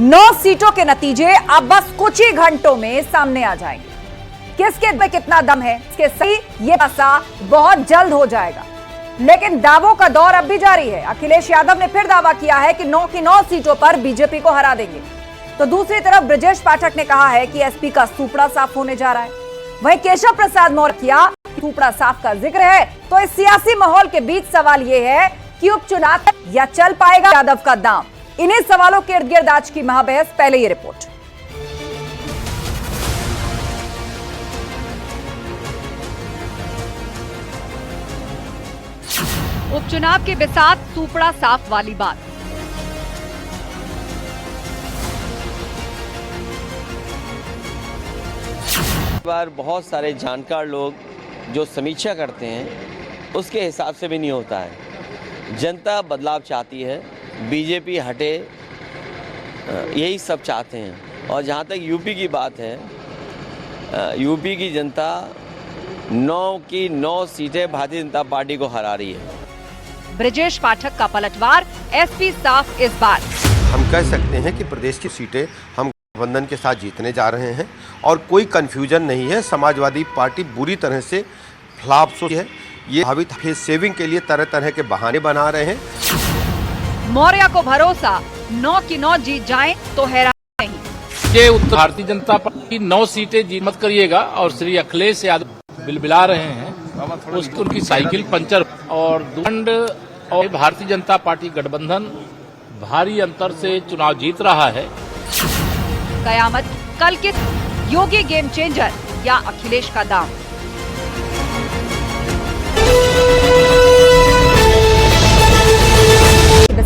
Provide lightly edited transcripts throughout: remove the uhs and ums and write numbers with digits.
9 सीटों के नतीजे अब बस कुछ ही घंटों में सामने आ जाएंगे। किसके में कितना दम है इसके सही ये पता बहुत जल्द हो जाएगा, लेकिन दावों का दौर अब भी जारी है। अखिलेश यादव ने फिर दावा किया है कि 9 की 9 सीटों पर बीजेपी को हरा देंगे, तो दूसरी तरफ ब्रजेश पाठक ने कहा है कि एसपी का सूपड़ा साफ होने जा रहा है। वहीं केशव प्रसाद मौर्य किया सूपड़ा साफ का जिक्र है, तो इस सियासी माहौल के बीच सवाल यह है कि उपचुनाव या चल पाएगा यादव का दाम। इन्हीं सवालों के इर्द गिर्द आज की महाबहस, पहले ये रिपोर्ट। उपचुनाव के बिसात सूपड़ा साफ वाली बात। बार बहुत सारे जानकार लोग जो समीक्षा करते हैं उसके हिसाब से भी नहीं होता है। जनता बदलाव चाहती है, बीजेपी हटे, यही सब चाहते हैं। और जहाँ तक यूपी की बात है, यूपी की जनता 9 की 9 सीटें भारतीय जनता पार्टी को हरा रही है। ब्रजेश पाठक का पलटवार, एसपी साफ इस बार। हम कह सकते हैं कि प्रदेश की सीटें हम गठबंधन के साथ जीतने जा रहे हैं और कोई कंफ्यूजन नहीं है। समाजवादी पार्टी बुरी तरह से फ्लॉप है। ये भावित फेस सेविंग के लिए तरह तरह के बहाने बना रहे हैं। मौर्य को भरोसा 9 की 9 जीत जाएं तो हैरान नहीं। ये उत्तर भारतीय जनता पार्टी 9 सीटें जीत मत करिएगा और श्री अखिलेश यादव बिलबिला रहे हैं, उनकी साइकिल पंचर और दंड और भारतीय जनता पार्टी गठबंधन भारी अंतर से चुनाव जीत रहा है। कयामत कल किस योगी गेम चेंजर या अखिलेश का दाम?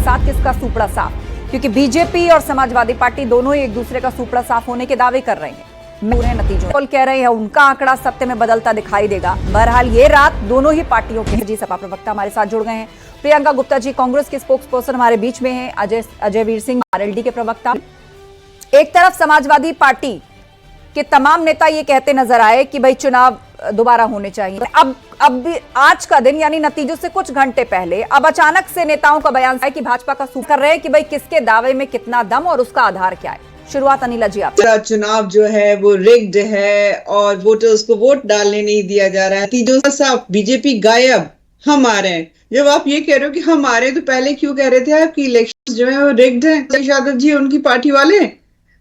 साथ किसका सूपड़ा साफ, क्योंकि बीजेपी और समाजवादी पार्टी दोनों ही एक दूसरे का सूपड़ा साफ होने के दावे कर रहे हैं। पूरे नतीजों पोल कह रहे हैं उनका आंकड़ा सत्य में बदलता दिखाई देगा। बहरहाल ये रात दोनों ही पार्टियों के जी सपा प्रवक्ता हमारे साथ जुड़ गए हैं। प्रियंका गुप्ता जी कांग्रेस के स्पोक्स पर्सन हमारे बीच में हैं। अजय वीर सिंह आरएलडी के प्रवक्ता। एक तरफ समाजवादी पार्टी के तमाम नेता ये कहते नजर आए कि भाई चुनाव दोबारा होने चाहिए। अब आज का दिन यानी नतीजों से कुछ घंटे पहले अब अचानक से नेताओं का बयान है कि भाजपा का सूख कर रहे हैं कि भाई किसके दावे में कितना दम और उसका आधार क्या है। शुरुआत अनिला जी आप। चुनाव जो है वो रिग्ड है और वोटर्स को वोट डालने नहीं दिया जा रहा है। नतीजों से साफ, बीजेपी गायब, हम आ रहे हैं। जब आप ये कह रहे हो कि हम आ रहे हैं, तो पहले क्यों कह रहे थे आप कि इलेक्शन जो है वो रिग्ड है? अखिलेश यादव जी उनकी पार्टी वाले,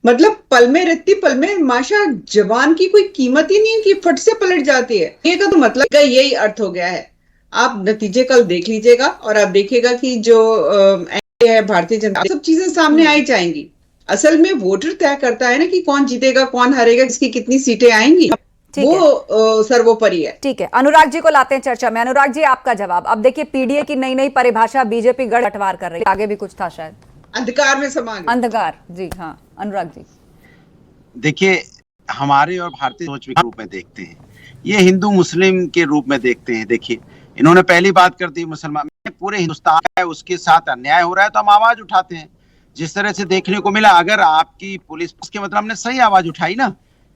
मतलब पल में रत्ती पल में माशा, जवान की कोई कीमत ही नहीं है कि फट से पलट जाती है। ये का तो मतलब का यही अर्थ हो गया है। आप नतीजे कल देख लीजिएगा और आप देखिएगा कि जो है भारतीय जनता, सब चीजें सामने आई जाएंगी। असल में वोटर तय करता है ना कि कौन जीतेगा, कौन हारेगा, किसकी कितनी सीटें आएंगी, वो सर्वोपरि है। ठीक है, अनुराग जी को लाते हैं चर्चा में। अनुराग जी आपका जवाब। अब देखिए पीडीए की नई नई परिभाषा बीजेपी गठवार कर रही है, आगे भी कुछ था शायद, अंधकार में समा गए। अंधकार जी। हाँ अनुराग जी, देखिए हमारे और भारतीय सोच के रूप में देखते हैं, ये हिंदू मुस्लिम के रूप में देखते हैं। देखिए इन्होंने पहली बात कर दी, मुसलमान पूरे हिंदुस्तान है उसके साथ अन्याय हो रहा है तो हम आवाज उठाते हैं। जिस तरह से देखने को मिला, अगर आपकी पुलिस के मतलब हमने सही आवाज उठाई ना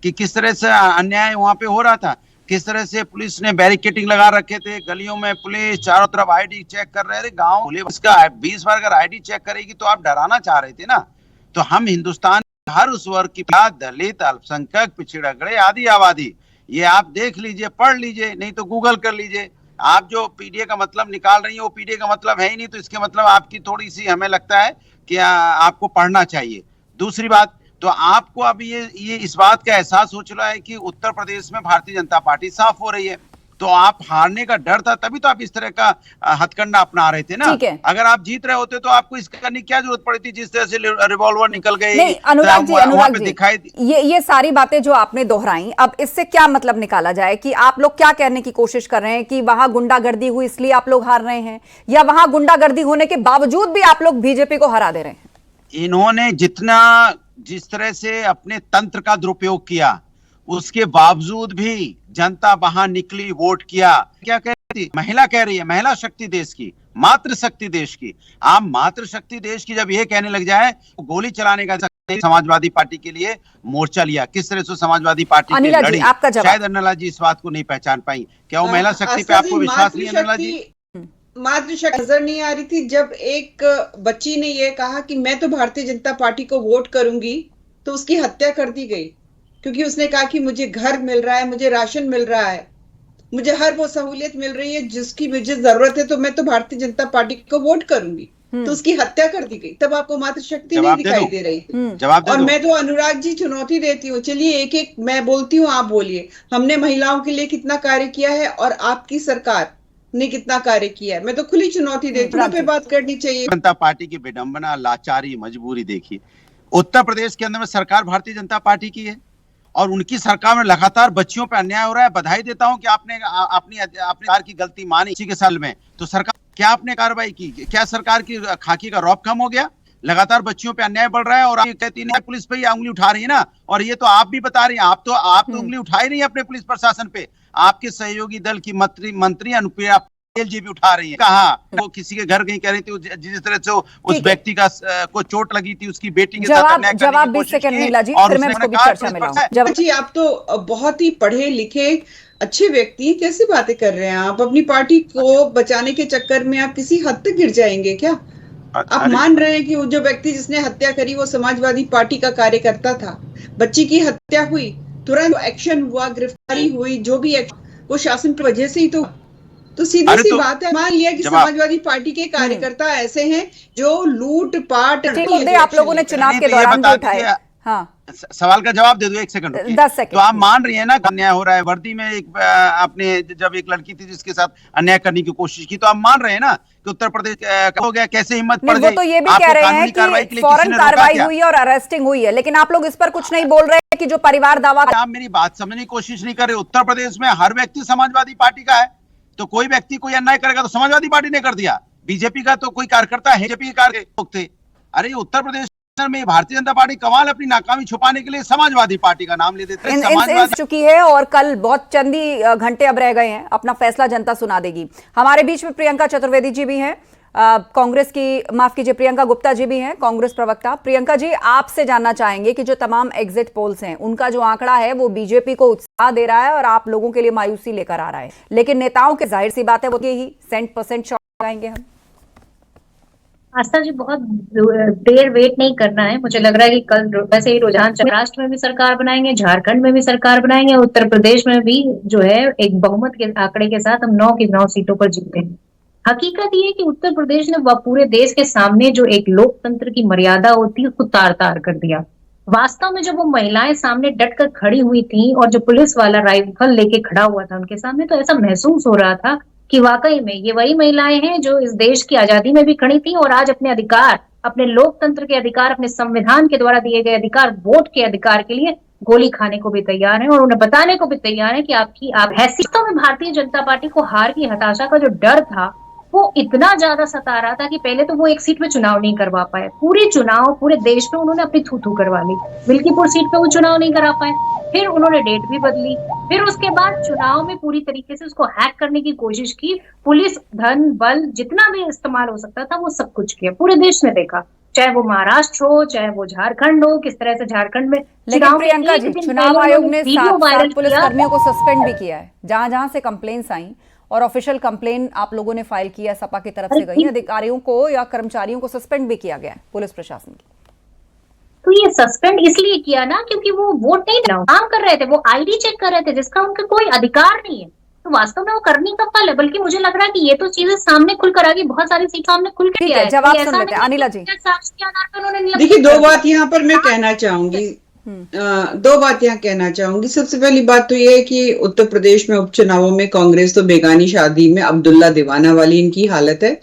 कि किस तरह से अन्याय वहां पे हो रहा था, किस तरह से पुलिस ने बैरिकेडिंग लगा रखे थे, गलियों में पुलिस चारों तरफ आईडी चेक कर रहे थे। गांव पुलिस का 20 बार अगर आईडी चेक करेगी तो आप डराना चाह रहे थे ना। तो हम हिंदुस्तान हर उस वर्ग की दलित, अल्पसंख्यक, पिछड़े आदि आबादी, ये आप देख लीजिए, पढ़ लीजिए, नहीं तो गूगल कर लीजिए। आप जो पीडीए का मतलब निकाल रही है वो पीडीए का मतलब है ही नहीं, तो इसके मतलब आपकी थोड़ी सी हमें लगता है कि आपको पढ़ना चाहिए। दूसरी बात, तो आपको अभी ये इस बात का एहसास हो चुका है कि उत्तर प्रदेश में भारतीय जनता पार्टी साफ हो रही है, तो आप हारने का डर था तभी तो आप इस तरह का हथकंडा अपना रहे थे ना। अगर आप जीत रहे होते तो आपको इसका करने की क्या जरूरत पड़ी थी? जिस तरह से रिवॉल्वर निकल गई। नहीं अनुराग जी, ये सारी बातें जो आपने दोहराई, अब इससे क्या मतलब निकाला जाए कि आप लोग क्या कहने की कोशिश कर रहे हैं कि वहां गुंडागर्दी हुई इसलिए आप लोग हार रहे हैं, या वहां गुंडागर्दी होने के बावजूद भी आप लोग बीजेपी को हरा दे रहे हैं? इन्होंने जिस तरह से अपने तंत्र का दुरुपयोग किया, उसके बावजूद भी जनता वहां निकली, वोट किया। क्या कह रही थी? महिला कह रही है, महिला शक्ति देश की, मातृ शक्ति देश की। आप मातृ शक्ति देश की जब ये कहने लग जाए तो गोली चलाने का समाजवादी पार्टी के लिए मोर्चा लिया। किस तरह से समाजवादी पार्टी की लड़ी, शायद अनिला जी इस बात को नहीं पहचान पाई। क्या वो महिला शक्ति पे आपको विश्वास नहीं है अनिला जी? मातृशक्ति नजर नहीं आ रही थी जब एक बच्ची ने ये कहा कि मैं तो भारतीय जनता पार्टी को वोट करूंगी, तो उसकी हत्या कर दी गई क्योंकि उसने कहा कि मुझे घर मिल रहा है, मुझे राशन मिल रहा है, मुझे हर वो सहूलियत मिल रही है जिसकी मुझे जरूरत है, तो मैं तो भारतीय जनता पार्टी को वोट करूंगी। तो उसकी हत्या कर दी गई। तब आपको मातृशक्ति नहीं दिखाई दे रही थी। जवाब दे और दो। मैं तो अनुराग जी चुनौती देती हूँ, चलिए एक एक मैं बोलती हूँ, आप बोलिए। हमने महिलाओं के लिए कितना कार्य किया है और आपकी सरकार ने कितना कार्य किया है। मैं तो खुली चुनौती देती हूँ, पे बात करनी चाहिए। जनता पार्टी की विडंबना, लाचारी, मजबूरी देखिए। उत्तर प्रदेश के अंदर में सरकार भारतीय जनता पार्टी की है और उनकी सरकार में लगातार बच्चियों पर अन्याय हो रहा है। बधाई देता हूं कि आपने अपनी सरकार की गलती मानी इसी के साल में। तो सरकार क्या आपने कार्रवाई की? क्या सरकार की खाकी का रौब कम हो गया? लगातार बच्चियों पे अन्याय बढ़ रहा है और आप कहती है पुलिस पे ही उंगली उठा रही है ना। और ये तो आप भी बता रही हैं, आप तो उंगली उठा ही नहीं है अपने पुलिस प्रशासन पे। आपके सहयोगी दल की मंत्री अनुप्रिया पटेल जी भी उठा रही है। कहा वो किसी के घर गई, कह रही थी जिस तरह से उस व्यक्ति का को चोट लगी थी, उसकी बेटी के साथ अन्याय करने की कोशिश की और उसने जी आप तो बहुत ही पढ़े लिखे अच्छे व्यक्ति, कैसी बातें कर रहे हैं आप? अपनी पार्टी को बचाने के चक्कर में आप किसी हद तक गिर जाएंगे क्या? आप मान रहे हैं कि वो जो व्यक्ति जिसने हत्या करी वो समाजवादी पार्टी का कार्यकर्ता था। बच्ची की हत्या हुई, तुरंत एक्शन हुआ, गिरफ्तारी हुई, जो भी वो शासन की वजह से ही तो सीधी सी बात है। मान लिया कि समाजवादी पार्टी के कार्यकर्ता ऐसे हैं जो लूट पाट। मुद्दे आप लोगों ने चुनाव के दौरान भी उठाए। हाँ, सवाल का जवाब दे दो, 1 सेकंड 10 सेकंड। तो आप मान रही है ना अन्याय हो रहा है? वर्दी में एक आपने जब एक लड़की थी जिसके साथ अन्याय करने की कोशिश की, तो आप मान रहे हैं ना कि उत्तर प्रदेश हो गया? कैसे हिम्मत पड़ गई? वो तो ये भी कह रहे हैं कि फौरन कार्रवाई हुई और अरेस्टिंग हुई है, लेकिन आप लोग इस पर कुछ नहीं बोल रहे हैं कि जो परिवार दावा। आप मेरी बात समझने की कोशिश नहीं कर रहे। उत्तर प्रदेश में हर व्यक्ति समाजवादी पार्टी का है, तो कोई व्यक्ति कोई अन्याय करेगा तो समाजवादी पार्टी ने कर दिया। बीजेपी का तो कोई कार्यकर्ता है, बीजेपी के लोग थे। अरे उत्तर प्रदेश में भारतीय जनता पार्टी कमाल अपनी नाकामी छुपाने के लिए समाजवादी पार्टी का नाम ले देते हैं। समाजवादी चुकी है और कल बहुत चंद ही घंटे अब रह गए हैं, अपना फैसला जनता सुना देगी। हमारे बीच में प्रियंका चतुर्वेदी जी भी हैं, कांग्रेस की, माफ कीजिए, प्रियंका गुप्ता जी भी हैं, कांग्रेस प्रवक्ता। प्रियंका जी, आपसे जानना चाहेंगे कि जो तमाम एग्जिट पोल्स हैं उनका जो आंकड़ा है वो बीजेपी को उत्साह दे रहा है और आप लोगों के लिए मायूसी लेकर आ रहा है, लेकिन नेताओं के जाहिर सी बात है वो ही % शॉट आएंगे। हम आस्था जी, बहुत देर वेट नहीं करना है। मुझे लग रहा है कि कल वैसे ही रुझान महाराष्ट्र में भी सरकार बनाएंगे, झारखंड में भी सरकार बनाएंगे, उत्तर प्रदेश में भी जो है एक बहुमत के आंकड़े के साथ हम 9 की 9 सीटों पर जीते हैं। हकीकत ये है कि उत्तर प्रदेश ने पूरे देश के सामने जो एक लोकतंत्र की मर्यादा होती है उसको तार तार कर दिया। वास्तव में जब वो महिलाएं सामने डटकर खड़ी हुई थी और जो पुलिस वाला राइफल लेके खड़ा हुआ था उनके सामने, तो ऐसा महसूस हो रहा था कि वाकई में ये वही महिलाएं हैं जो इस देश की आजादी में भी खड़ी थी और आज अपने अधिकार, अपने लोकतंत्र के अधिकार, अपने संविधान के द्वारा दिए गए अधिकार, वोट के अधिकार के लिए गोली खाने को भी तैयार है और उन्हें बताने को भी तैयार है कि आप हैसियत में भारतीय जनता पार्टी को हार की हताशा का जो डर था वो इतना ज्यादा सता रहा था कि पहले तो वो एक सीट पे चुनाव नहीं करवा पाए। पूरे चुनाव पूरे देश में उन्होंने अपनी थू करवा ली। मिल्कीपुर सीट पे वो चुनाव नहीं करा पाए, फिर उन्होंने डेट भी बदली, फिर उसके बाद चुनाव में पूरी तरीके से उसको हैक करने की कोशिश की। पुलिस, धन, बल जितना भी इस्तेमाल हो सकता था वो सब कुछ किया। पूरे देश ने देखा, चाहे वो महाराष्ट्र हो, चाहे वो झारखंड हो, किस तरह से झारखंड में। लेकिन प्रियंका जी, चुनाव आयोग ने 7 पुलिसकर्मियों को सस्पेंड भी किया है, जहां से कंप्लेंट्स आई और ऑफिशियल कंप्लेन आप लोगों ने फाइल किया, सपा की तरफ से गई, अधिकारियों को या कर्मचारियों को सस्पेंड भी किया गया है पुलिस प्रशासन की। तो ये सस्पेंड इसलिए किया ना क्योंकि वो वोट नहीं काम कर रहे थे, वो आईडी चेक कर रहे थे जिसका उनका कोई अधिकार नहीं है। तो वास्तव में वो करने का फल है, बल्कि मुझे लग रहा है कि ये तो चीजें सामने खुलकर आ गई, बहुत सारी सीट सामने खुल के है। जवाब सुन लेते हैं अनिला जी। देखिए, 2 बात यहाँ पर मैं कहना चाहूंगी, 2 बात यहाँ कहना चाहूंगी। सबसे पहली बात तो ये है कि उत्तर प्रदेश में उपचुनावों में कांग्रेस तो बेगानी शादी में अब्दुल्ला दीवाना वाली इनकी हालत है।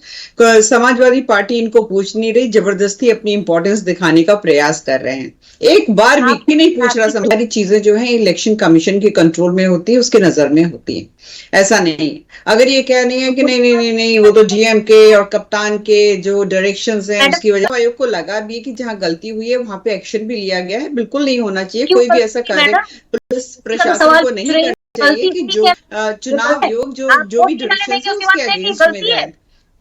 समाजवादी पार्टी इनको पूछ नहीं रही, जबरदस्ती अपनी इंपॉर्टेंस दिखाने का प्रयास कर रहे हैं। एक बार भी नहीं पूछ रहा। सारी चीजें जो है इलेक्शन कमीशन के कंट्रोल में होती है, उसके नजर में होती है। ऐसा नहीं, अगर ये कह नहीं है कि नहीं वो तो जीएम के और कप्तान के जो डायरेक्शंस हैं उसकी वजह, आयोग को लगा भी कि जहां गलती हुई है वहां पे एक्शन भी लिया गया है। बिल्कुल नहीं होना चाहिए कोई भी ऐसा कार्य, पुलिस प्रशासन को नहीं करना चाहिए कि जो चुनाव आयोग जो भी डायरेक्शन है उसके अगेंस्ट में जाए।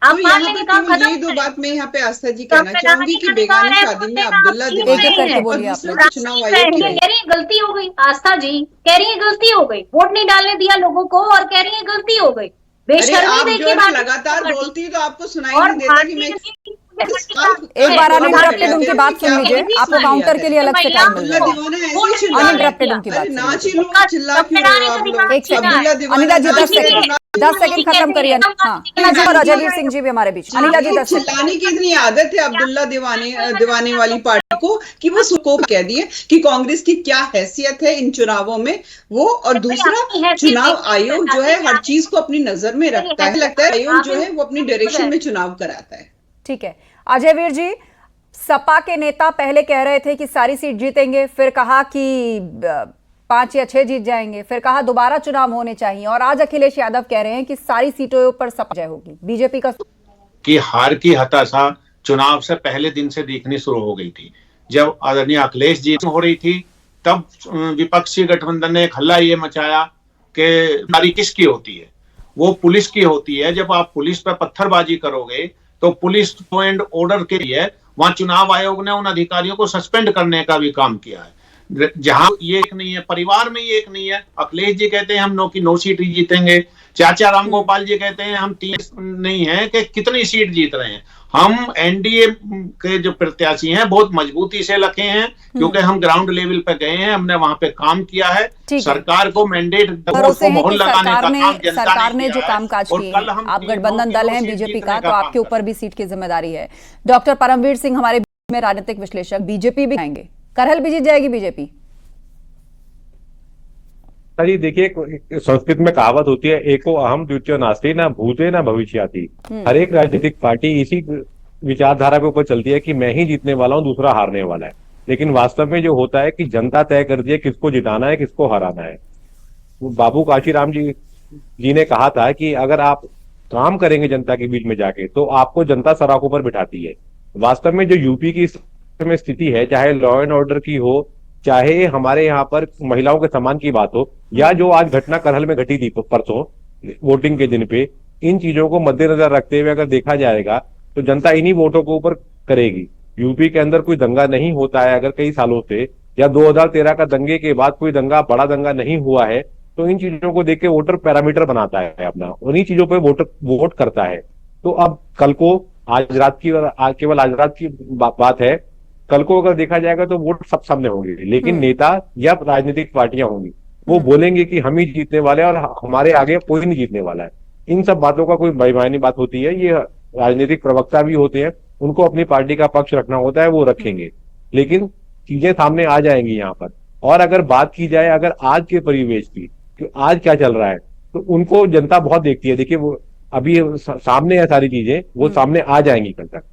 तो यहाँ पर यही 2 बात मैं यहाँ पे आस्था जी कहना चाहूंगी कि बेगानी शादी में अब्दुल्ला दीवाना चुनाव आयोग कह रही है गलती हो गई। आस्था जी कह रही है गलती हो गई, वोट नहीं डालने दिया लोगों को और कह रही है गलती हो गई। अरे बेशर्मी आप जो देखिए है ना बात लगातार बोलती है तो आपको सुनाई और नहीं देता कि मैं एक बार अनइंटरप्टेड उनकी बात सुन लीजिए, आपको काउंटर के लिए अलग से टाइम मिल अब्दुल्ला जाएगा। दीवाना ऐसे ही चिल्ला रहे हैं। अनइंटरप्टेड उनकी बात अरे सुन नाच लीजिए। ही लो, चिल्ला क्यों रहे हो आप लोग? एक सेकंड, अब्दुल्ला दीवाना अनिला जी 10 नाच रहे सेकंड, हैं। 10 सेकंड खत्म करिए। हाँ, और अजयवीर सिंह जी भी हमारे बीच। अनिला जी 10 सेकंड। चिल्लाने की इतनी आदत है अब्दुल्ला दीवाने वाली पार्टी को कि वो सुको कह दिए कि कांग्रेस की क्या हैसियत है इन चुनावों में वो, और दूसरा चुनाव आयोग जो है हर चीज को अपनी नजर में रखता है, लगता है आयोग जो है वो अपनी डायरेक्शन में चुनाव कराता है। ठीक है, अजयवीर जी, सपा के नेता पहले कह रहे थे कि सारी सीट जीतेंगे, फिर कहा कि 5 या 6 जीत जाएंगे, फिर कहा दोबारा चुनाव होने चाहिए, और आज अखिलेश यादव कह रहे हैं कि सारी सीटों पर सपा जय होगी। बीजेपी का कि हार की हताशा चुनाव से पहले दिन से दिखनी शुरू हो गई थी। जब आदरणीय अखिलेश जी हो रही थी तब विपक्षी गठबंधन ने एक हल्ला ये मचाया कि बारी किसकी होती है, वो पुलिस की होती है। जब आप पुलिस पर पत्थरबाजी करोगे तो पुलिस लॉ एंड ऑर्डर के लिए वहां चुनाव आयोग ने उन अधिकारियों को सस्पेंड करने का भी काम किया है। जहां ये एक नहीं है, परिवार में ये एक नहीं है। अखिलेश जी कहते हैं हम 9 सीट ही जीतेंगे, चाचा रामगोपाल जी कहते हैं हम 3 नहीं है कि कितनी सीट जीत रहे हैं। हम एनडीए के जो प्रत्याशी हैं बहुत मजबूती से लगे हैं क्योंकि हम ग्राउंड लेवल पे गए हैं, हमने वहां पे काम किया है। सरकार को मैंडेट मोहर लगाने का काम सरकार ने जो कामकाज किए, आप गठबंधन दल हैं बीजेपी का, तो आपके ऊपर भी सीट की जिम्मेदारी है। डॉक्टर परमवीर सिंह हमारे बीच में राजनीतिक विश्लेषक, बीजेपी भी आएंगे, करहल भी जीत जाएगी बीजेपी? जी देखिए, संस्कृत में कहावत होती है, एको अहम द्वितीय नास्ति, ना भूते ना भविष्याति। हर एक राजनीतिक पार्टी इसी विचारधारा पे ऊपर चलती है कि मैं ही जीतने वाला हूं, दूसरा हारने वाला है। लेकिन वास्तव में जो होता है कि जनता तय करती है किसको जिताना है, किसको हराना है। बाबू काशीराम जी ने कहा था कि अगर आप काम करेंगे जनता के बीच में जाके तो आपको जनता सराखों पर बिठाती है। वास्तव में जो यूपी की स्थिति है, चाहे लॉ एंड ऑर्डर की हो, चाहे हमारे यहाँ पर महिलाओं के सम्मान की बात हो, या जो आज घटना करहल में घटी थी परसों वोटिंग के दिन पे, इन चीजों को मद्देनजर रखते हुए अगर देखा जाएगा तो जनता इन्हीं वोटों के ऊपर करेगी। यूपी के अंदर कोई दंगा नहीं होता है अगर कई सालों से, या 2013 का दंगे के बाद कोई दंगा, बड़ा दंगा नहीं हुआ है, तो इन चीजों को देख के वोटर पैरामीटर बनाता है अपना, उन्हीं चीजों पे वोटर वोट करता है। तो अब कल को आज रात की केवल आज रात की बात है, कल को अगर देखा जाएगा तो वोट सब सामने होंगे, लेकिन नेता या राजनीतिक पार्टियां होंगी वो बोलेंगे कि हम ही जीतने वाले हैं और हमारे आगे कोई नहीं जीतने वाला है। इन सब बातों का कोई बेईमानी बात होती है, ये राजनीतिक प्रवक्ता भी होते हैं, उनको अपनी पार्टी का पक्ष रखना होता है, वो रखेंगे, लेकिन चीजें सामने आ जाएंगी यहाँ पर। और अगर बात की जाए अगर आज के परिवेश की, कि आज क्या चल रहा है, तो उनको जनता बहुत देखती है। देखिए वो अभी सामने है सारी चीजें, वो सामने आ जाएंगी कल तक।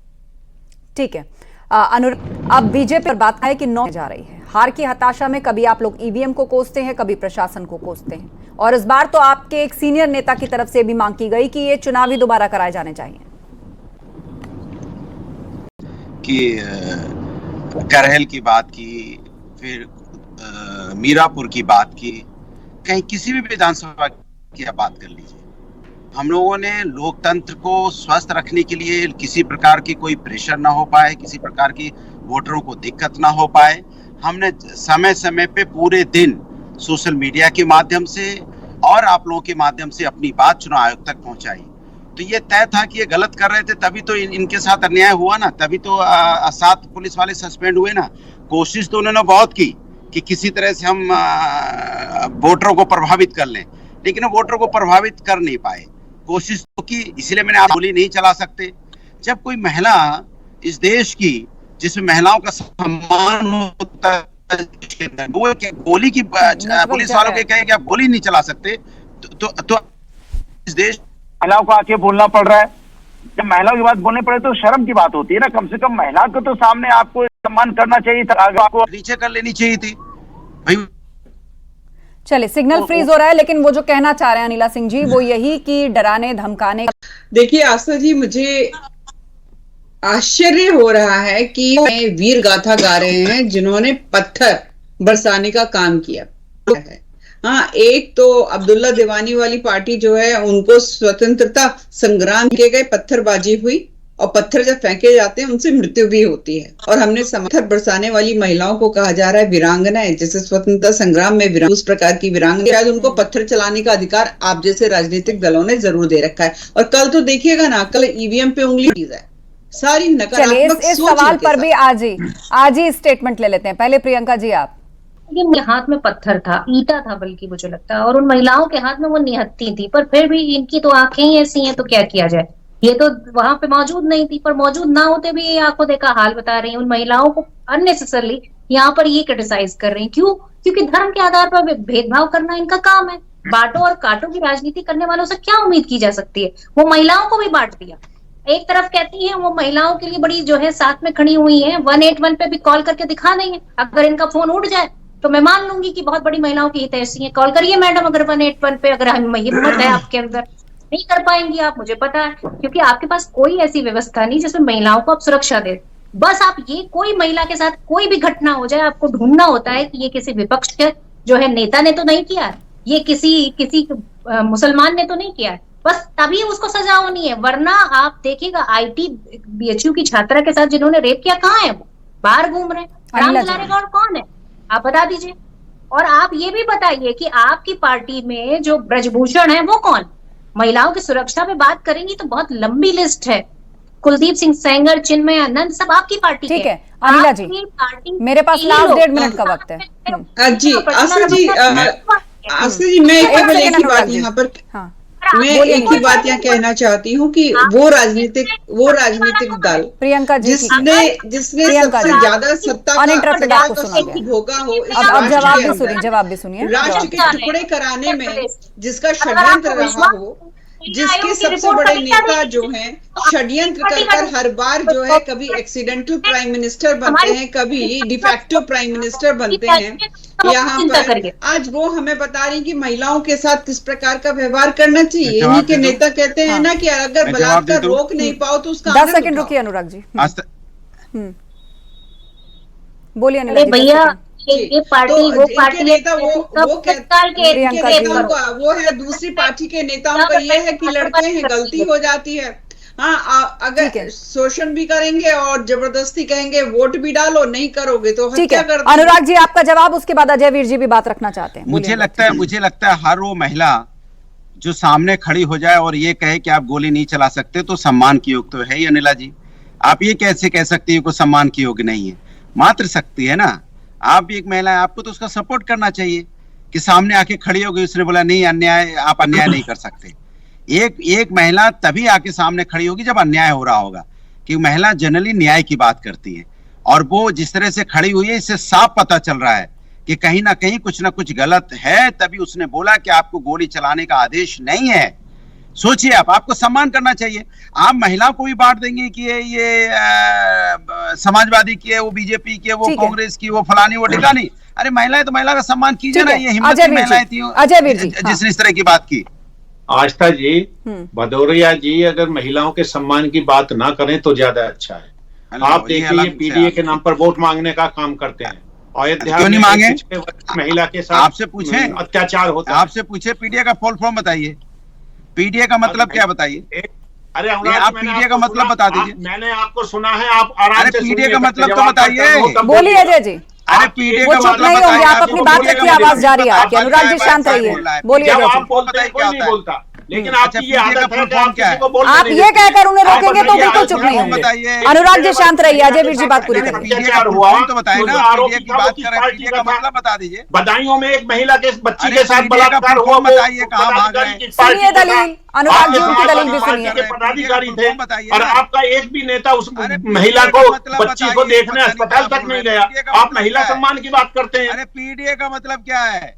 ठीक है, अब बीजेपी पर बात है कि 9 जा रही है। हार की हताशा में कभी आप लोग ईवीएम को कोसते हैं, कभी प्रशासन को कोसते हैं, और इस बार तो आपके एक सीनियर नेता की तरफ से भी मांग की गई कि ये चुनाव ही दोबारा कराए जाने चाहिए। कि करहल की बात की, फिर मीरापुर की बात की, कहीं किसी भी विधानसभा की बात कर लीजिए, हम लोगों ने लोकतंत्र को स्वस्थ रखने के लिए किसी प्रकार की कोई प्रेशर ना हो पाए, किसी प्रकार की वोटरों को दिक्कत ना हो पाए, हमने समय समय पे पूरे दिन सोशल मीडिया के माध्यम से और आप लोगों के माध्यम से अपनी बात चुनाव आयोग तक पहुंचाई। तो ये तय था कि ये गलत कर रहे थे, तभी तो इनके साथ अन्याय हुआ ना, तभी तो 7 पुलिस वाले सस्पेंड हुए ना। कोशिश तो उन्होंने बहुत की कि किसी तरह से हम वोटरों को प्रभावित कर लें, लेकिन वोटरों को प्रभावित कर नहीं पाए। कोशिश तो की, इसलिए मैंने आप गोली नहीं चला सकते। जब कोई महिला इस देश की, जिसमें महिलाओं का सम्मान होता है, वो गोली की पुलिस वालों के कहे कि आप गोली नहीं चला सकते, तो इस देश महिलाओं को आके बोलना पड़ रहा है। जब महिलाओं की बात बोलने पड़े तो शर्म की बात होती है ना। कम से कम महिला को तो सामने आपको सम्मान करना चाहिए था, आपको नीचे कर लेनी चाहिए थी भाई। चलिए, सिग्नल फ्रीज हो रहा है, लेकिन वो जो कहना चाह रहे हैं अनिला सिंह जी वो यही कि डराने धमकाने। देखिए आस्था जी, मुझे आश्चर्य हो रहा है कि वीर गाथा गा रहे हैं जिन्होंने पत्थर बरसाने का काम किया है। हाँ, एक तो अब्दुल्ला दीवानी वाली पार्टी जो है, उनको स्वतंत्रता संग्राम के गए पत्थरबाजी हुई, और पत्थर जब फेंके जाते हैं उनसे मृत्यु भी होती है। और हमने पत्थर बरसाने वाली महिलाओं को कहा जा रहा है वीरांगनाएं, जैसे स्वतंत्रता संग्राम में उस प्रकार की वीरांगना, शायद उनको पत्थर चलाने का अधिकार आप जैसे राजनीतिक दलों ने जरूर दे रखा है। और कल तो देखिएगा ना, कल ईवीएम पे उंगली है, सारी नकारात्मक इस सोच सवाल इनके पर साथ। भी आज ही स्टेटमेंट ले लेते हैं। पहले प्रियंका जी आप। लेकिन हाथ में पत्थर था, ईटा था बल्कि मुझे लगता है, और उन महिलाओं के हाथ में वो निहत्थी थी, पर फिर भी इनकी तो आंखें ही ऐसी हैं, तो क्या किया जाए। ये तो वहां पे मौजूद नहीं थी, पर मौजूद ना होते भी ये आंखों देखा हाल बता रही हैं। उन महिलाओं को अननेसेसरली यहाँ पर ये क्रिटिसाइज कर रही हैं। क्यों? क्योंकि धर्म के आधार पर भेदभाव करना इनका काम है। बांटो और काटो की राजनीति करने वालों से क्या उम्मीद की जा सकती है। वो महिलाओं को भी बांट दिया। एक तरफ कहती है वो महिलाओं के लिए बड़ी जो है साथ में खड़ी हुई है, 181 पे भी कॉल करके दिखा देंगे। अगर इनका फोन उठ जाए तो मैं मान लूंगी कि बहुत बड़ी महिलाओं की हितैषी है। कॉल करिए मैडम, अगर 181 पे अगर हिम्मत है आपके अंदर। नहीं कर पाएंगी आप, मुझे पता है, क्योंकि आपके पास कोई ऐसी व्यवस्था नहीं जिसमें महिलाओं को आप सुरक्षा दे। बस आप ये कोई महिला के साथ कोई भी घटना हो जाए, आपको ढूंढना होता है कि ये किसी विपक्ष के जो है नेता ने तो नहीं किया है, ये किसी मुसलमान ने तो नहीं किया है, बस तभी उसको सजा होनी है। वरना आप देखिएगा IT BHU की छात्रा के साथ जिन्होंने रेप किया, कहाँ है वो? बाहर घूम रहे हैं। रामदुलारे गौड़ कौन है? आप बता दीजिए। और आप ये भी बताइए कि आपकी पार्टी में जो ब्रजभूषण है वो कौन? महिलाओं की सुरक्षा पे बात करेंगी तो बहुत लंबी लिस्ट है। कुलदीप सिंह सेंगर, चिन्मय आनंद, सब आपकी पार्टी ठीक है अनिला जी, मेरे पास लास्ट 1.5 मिनट का वक्त है। जी आस्था जी, मैं केवल एक ही बात यहाँ पर एक ही बात यहाँ कहना चाहती हूँ कि वो राजनीतिक दल प्रियंका जी जिसने सबसे ज्यादा सत्ता का भोगा हो, अब जवाब भी सुनिए। राष्ट्र के टुकड़े कराने में जिसका षड्यंत्र रहा हो, जिसके सबसे बड़े नेता जो हैं षड्यंत्र कर हर बार जो है कभी एक्सीडेंटल प्राइम मिनिस्टर बनते हैं, कभी डिफेक्टिव प्राइम मिनिस्टर बनते हैं। यहाँ पर आज वो हमें बता रही कि महिलाओं के साथ किस प्रकार का व्यवहार करना चाहिए। इन्हीं के नेता कहते हैं ना कि अगर बलात्कार रोक नहीं पाओ तो उसका 10 सेकंड रुकिए अनुराग जी। बोलिए अनुराग जी। भैया ये पार्टी वो नेता वो है, दूसरी पार्टी के नेताओं का ये है कि लड़ते हैं गलती हो जाती है। हाँ, अगर शोषण भी करेंगे और जबरदस्ती कहेंगे वोट भी डालो, नहीं करोगे तो हत्या कर देंगे। अनुराग जी आपका जवाब, उसके बाद अजय वीर जी भी बात रखना चाहते हैं। मुझे लगता है हर वो महिला जो सामने खड़ी हो जाए और ये कहे कि आप गोली नहीं चला सकते तो सम्मान की योग तो है ही। अनिला जी, आप ये कैसे कह सकती है को सम्मान की योग नहीं है? मात्र शक्ति है ना। आप भी एक महिला है, आपको तो उसका सपोर्ट करना चाहिए कि सामने आके खड़ी हो गई, उसने बोला नहीं अन्याय, आप अन्याय नहीं कर सकते। एक महिला तभी आके सामने खड़ी होगी जब अन्याय हो रहा होगा, कि महिला जनरली न्याय की बात करती है। और वो जिस तरह से खड़ी हुई है, इससे साफ पता चल रहा है कि कहीं ना कहीं कुछ ना कुछ गलत है, तभी उसने बोला कि आपको गोली चलाने का आदेश नहीं है। सोचिए आपको सम्मान करना चाहिए। आप महिलाओं को भी बांट देंगे कि ये समाजवादी की है, वो बीजेपी की है, वो कांग्रेस की, वो फलानी, वो टिकानी। अरे महिलाएं तो महिला का सम्मान कीजिए ना। ये हिम्मत की महिलाएं थी जिसने इस तरह की बात की। आस्था जी, भदौरिया जी अगर महिलाओं के सम्मान की बात ना करें तो ज्यादा अच्छा है। आप देखिए पीडीए के नाम पर वोट मांगने का काम करते हैं। अयोध्या क्यों नहीं मांगे? महिला के साथ आपसे पूछे अत्याचार होता है। आपसे पूछे पीडीए का फुल फॉर्म बताइए। पीडीए का मतलब क्या बताइए? अरे आप पीडीए का मतलब बता दीजिए। मैंने आपको सुना है, आप आराम से पीडीए का मतलब तो बताइए। बोलिए अजय जी। अरे पीडीए वो का चुप नहीं होंगे, आप अपनी बात रखिए, आवाज जारी है आपकी। अनुराग जी शांत रहिए, बोलिए अजय जी। बोलते हैं कोई नहीं बोलता, लेकिन आपकी ये आदत है कि आप किसी को बोलने आप ये कहकर उन्हें रोकेंगे तो बिल्कुल चुप नहीं होंगे। अनुराग जी शांत रहिए, अजय वीर जी बात पूरी करें। तो बताइए ना, पीडीए की बात करें, पीडीए का मतलब बता दीजिए। बदायूं में एक महिला के बच्ची के साथ बलात्कार हुआ, बताइए कहाँ भाग गए? सुनिए दलील, अनुराग जी उनकी दलील भी सुनिए। पदाधिकारी थे और आपका एक भी नेता उस महिला को, बच्ची को देखने अस्पताल तक नहीं गया। आप महिला सम्मान की बात करते हैं। अरे पीडीए का मतलब क्या है?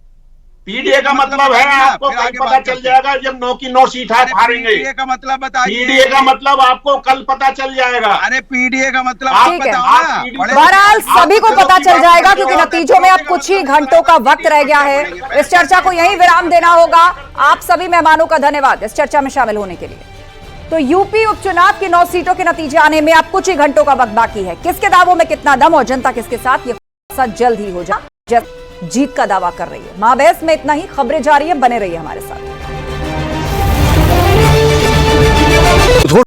पीडीए का मतलब है, आपको कल पता चल जाएगा जब 9 की 9 सीट हारेंगे। पीडीए का मतलब बताइए। पीडीए का मतलब आपको कल पता चल जाएगा। अरे पीडीए का मतलब ठीक है, बहरहाल सभी को पता चल जाएगा, क्योंकि नतीजों में अब कुछ ही घंटों का वक्त रह गया है। इस चर्चा को यहीं विराम देना होगा। आप सभी मेहमानों का धन्यवाद इस चर्चा में शामिल होने के लिए। तो यूपी उपचुनाव की 9 सीटों के नतीजे आने में अब कुछ ही घंटों का वक्त बाकी है। किसके दावों में कितना दम और जनता किसके साथ, ये जल्द ही हो जाए। जीत का दावा कर रही है। मां बहस में इतना ही। खबरें जारी है, बने रहिए हमारे साथ।